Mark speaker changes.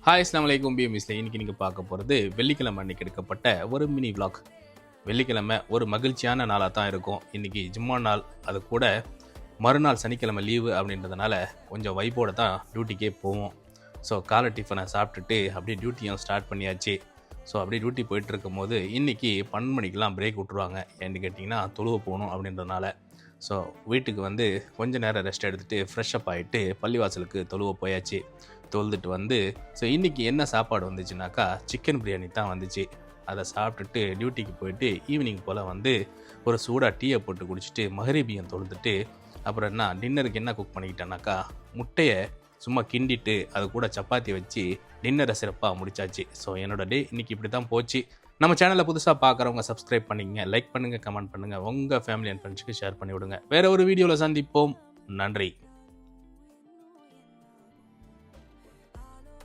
Speaker 1: Hi அஸ்ஸலாமு அலைக்கும் பிஎம்இஸ்ல இன்னைக்கு நீங்கள் பார்க்க போகிறது வெள்ளிக்கிழமை அன்னைக்கு எடுக்கப்பட்ட ஒரு மினி vlog. வெள்ளிக்கிழமை ஒரு மகிழ்ச்சியான நாளாக தான் இருக்கும். இன்றைக்கி ஜும்மா நாள், அது கூட மறுநாள் சனிக்கிழமை லீவு அப்படின்றதுனால கொஞ்சம் வைப்போடு தான் டியூட்டிக்கே போவோம். ஸோ காலை டிஃபனை சாப்பிட்டுட்டு அப்படியே டியூட்டியும் ஸ்டார்ட் பண்ணியாச்சு. ஸோ அப்படியே டியூட்டி போயிட்டுருக்கும் போது இன்றைக்கி 12 மணிக்கெலாம் பிரேக் விட்ருவாங்க. ஏன்னு கேட்டிங்கன்னா தொழுவ போகணும் அப்படின்றதுனால. ஸோ வீட்டுக்கு வந்து கொஞ்சம் நேரம் ரெஸ்ட் எடுத்துகிட்டு ஃப்ரெஷ்அப் ஆகிட்டு பள்ளிவாசலுக்கு தொழுவ போயாச்சு. தொழுதுட்டு வந்து ஸோ இன்றைக்கி என்ன சாப்பாடு வந்துச்சுனாக்கா சிக்கன் பிரியாணி தான் வந்துச்சு. அதை சாப்பிட்டுட்டு டியூட்டிக்கு போயிட்டு ஈவினிங் போல் வந்து ஒரு சூடாக டீயை போட்டு குடிச்சிட்டு மகரிபியம் தொழுதுட்டு அப்புறம் என்ன டின்னருக்கு என்ன குக் பண்ணிக்கிட்டேனாக்கா முட்டையை சும்மா கிண்டிட்டு அது கூட சப்பாத்தி வச்சு டின்னரை சிறப்பாக முடிச்சாச்சு. ஸோ என்னோட டே இன்றைக்கி இப்படி தான் போச்சு. நம்ம சேனலில் புதுசாக பார்க்குறவங்க சப்ஸ்கிரைப் பண்ணிக்கங்க, லைக் பண்ணுங்கள், கமெண்ட் பண்ணுங்கள், உங்கள் ஃபேமிலி அண்ட் ஃப்ரெண்ட்ஸுக்கு ஷேர் பண்ணி விடுங்க. வேறு ஒரு வீடியோவில் சந்திப்போம். நன்றி.